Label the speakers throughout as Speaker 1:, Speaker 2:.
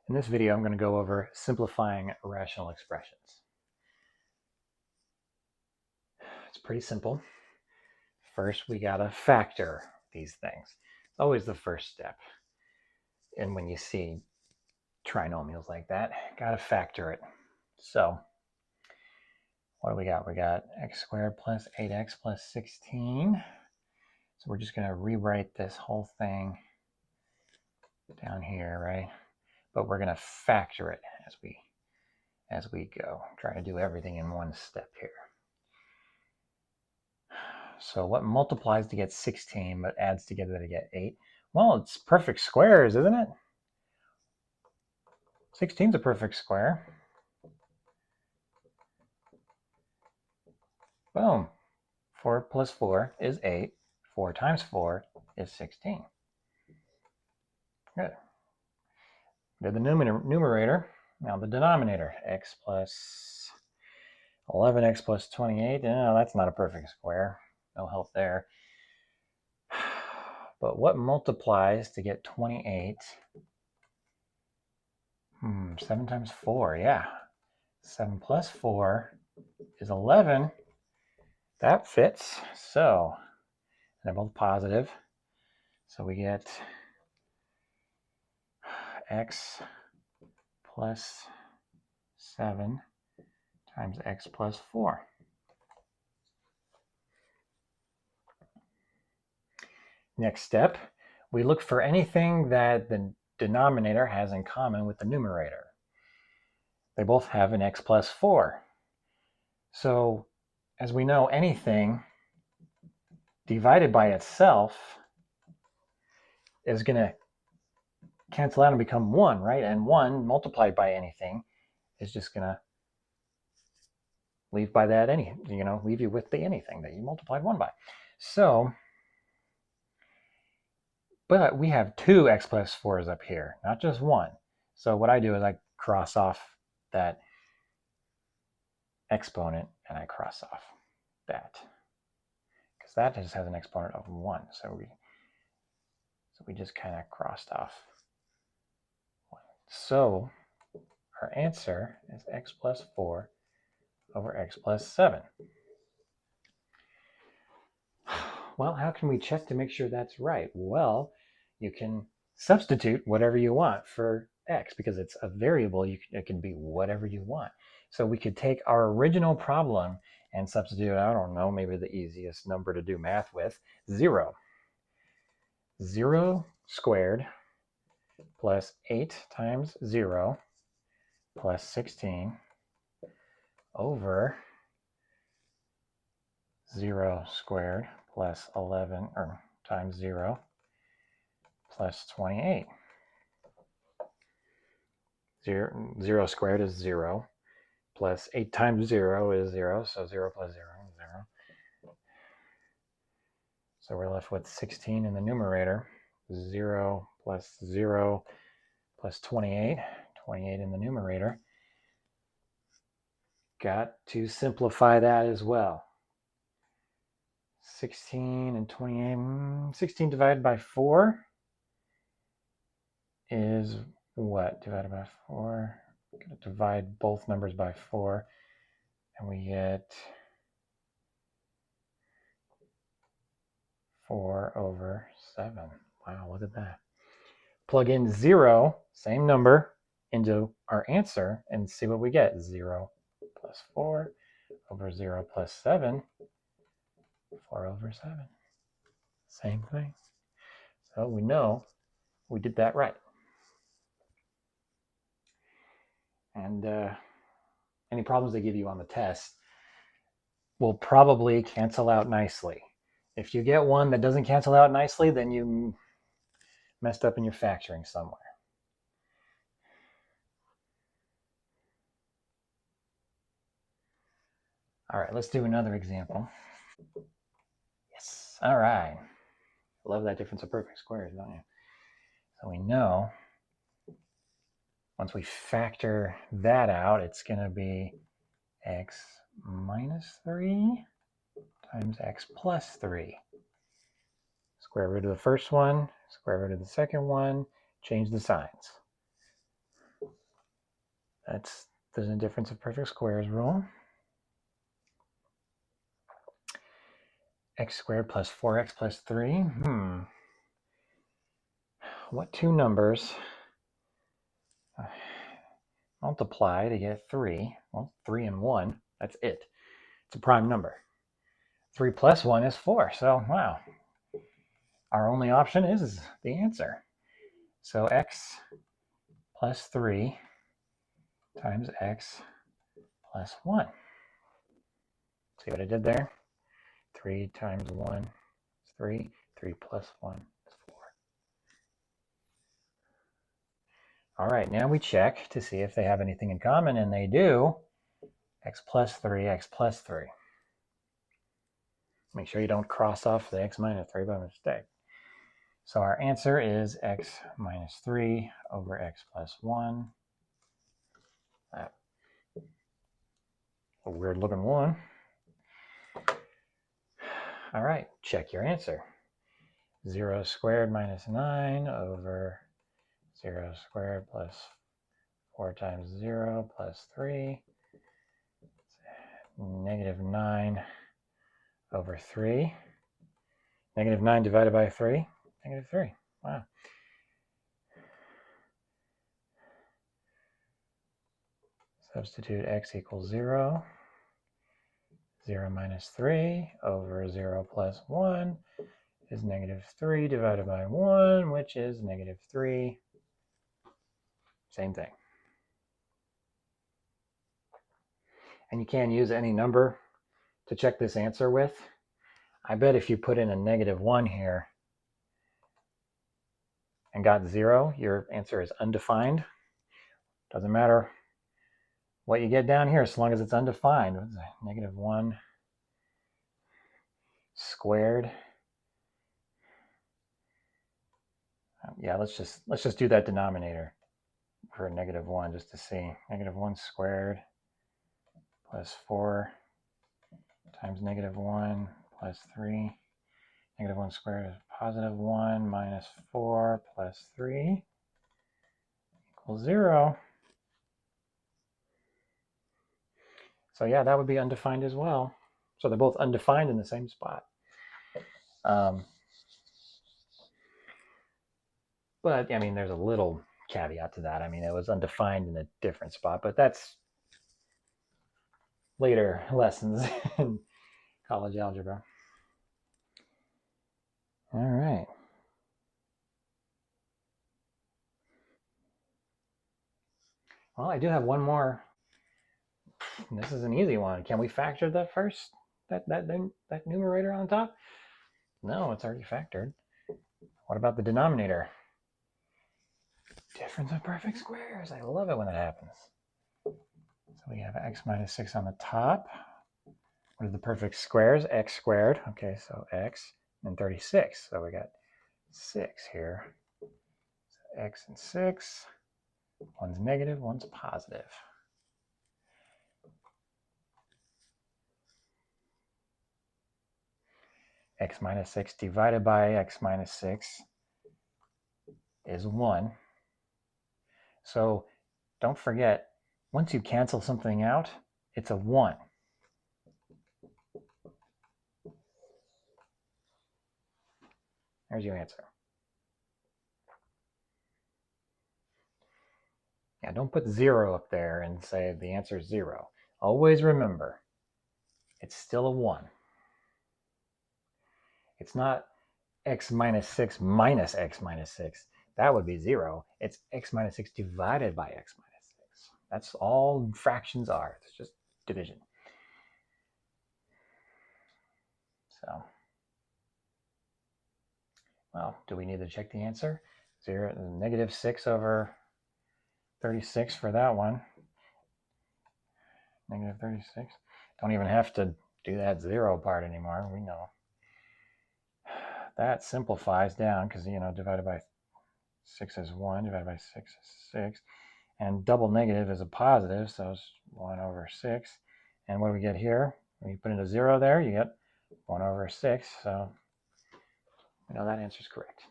Speaker 1: In this video, I'm going to go over simplifying rational expressions. It's pretty simple. First, we got to factor these things. It's always the first step. And when you see trinomials like that, got to factor it. So what do we got? We got x squared plus 8x plus 16. So we're just going to rewrite this whole thing down here, right? But we're going to factor it as we go. Try to do everything in one step here. So what multiplies to get 16 but adds together to get 8? Well, it's perfect squares, isn't it? 16 is a perfect square. Boom. 4 plus 4 is 8. 4 times 4 is 16. Good. Did the numerator. Now the denominator, x plus 11x plus 28. No, that's not a perfect square. No help there. But what multiplies to get 28? 7 times 4, yeah. 7 plus 4 is 11. That fits. So they're both positive. So we get x plus 7 times x plus 4. Next step, we look for anything that the denominator has in common with the numerator. They both have an x plus 4. So as we know, anything divided by itself is going to cancel out and become 1, right? And 1 multiplied by anything is just going to leave you with the anything that you multiplied 1 by. So, but we have 2 x plus 4s up here, not just 1. So what I do is I cross off that exponent and I cross off that, because that just has an exponent of 1. So we just kind of crossed off 1. So our answer is x plus 4 over x plus 7. Well, how can we check to make sure that's right? Well, you can substitute whatever you want for x, because it's a variable. It can be whatever you want. So we could take our original problem and substitute, I don't know, maybe the easiest number to do math with, 0. 0 squared plus 8 times 0 plus 16 over 0 squared plus 11 times 0 plus 28. 0 squared is 0, plus 8 times 0 is 0, so 0 plus 0 is 0. So we're left with 16 in the numerator, 0 plus 0 plus 28, 28 in the numerator. Got to simplify that as well. 16 and 28, 16 divided by 4 is what? Divided by 4. We're going to divide both numbers by 4, and we get 4 over 7. Wow, look at that. Plug in 0, same number, into our answer and see what we get. 0 plus 4 over 0 plus 7, 4 over 7. Same thing. So we know we did that right. And any problems they give you on the test will probably cancel out nicely. If you get one that doesn't cancel out nicely, then you messed up in your factoring somewhere. All right, let's do another example. Yes, all right. Love that difference of perfect squares, don't you? So we know once we factor that out, it's going to be x minus 3 times x plus 3. Square root of the first one, square root of the second one, change the signs. That's the difference of perfect squares rule. X squared plus 4x plus 3. What two numbers multiply to get 3? Well, 3 and 1, that's it. It's a prime number. 3 plus 1 is 4. So, wow. Our only option is the answer. So x plus 3 times x plus 1. See what I did there? 3 times 1 is 3. 3 plus 1 is 4. All right, now we check to see if they have anything in common, and they do. X plus 3, x plus 3. Make sure you don't cross off the x minus 3 by mistake. So our answer is x minus 3 over x plus 1. A weird looking one. All right, check your answer. 0 squared minus 9 over 0 squared plus 4 times 0 plus 3. Negative 9 over 3. Negative 9 divided by 3. Negative 3. Wow. Substitute x equals 0. 0 minus 3 over 0 plus 1 is negative 3 divided by 1, which is negative 3. Same thing. And you can use any number to check this answer with. I bet if you put in a negative 1 here and got 0, your answer is undefined. Doesn't matter what you get down here as long as it's undefined. What's that? Negative 1 squared. Yeah, let's just do that denominator for negative 1 just to see. Negative 1 squared plus 4 times negative 1 plus 3. Negative 1 squared is positive 1 minus 4 plus 3 equals 0. So yeah, that would be undefined as well. So they're both undefined in the same spot. But I mean, there's a little caveat to that. I mean, it was undefined in a different spot, but that's later lessons in college algebra. All right. Well, I do have one more. This is an easy one. Can we factor the first, that numerator on top? No, it's already factored. What about the denominator? Difference of perfect squares. I love it when that happens. So we have x minus 6 on the top. What are the perfect squares? X squared. Okay, so x and 36. So we got 6 here. So x and 6. One's negative, one's positive. X minus 6 divided by x minus 6 is 1. So don't forget, once you cancel something out, it's a 1. There's your answer. Yeah, don't put 0 up there and say the answer is 0. Always remember, it's still a 1. It's not x minus 6 minus x minus 6. That would be 0. It's x minus 6 divided by x minus 6. That's all fractions are. It's just division. So, well, do we need to check the answer? Negative 6 over 36 for that one. Negative 36. Don't even have to do that 0 part anymore. We know. That simplifies down because, divided by 6 is 1, divided by 6 is 6. And double negative is a positive, so it's 1 over 6. And what do we get here? When you put in a 0 there, you get 1 over 6. So we know that answer is correct.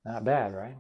Speaker 1: Not bad, right?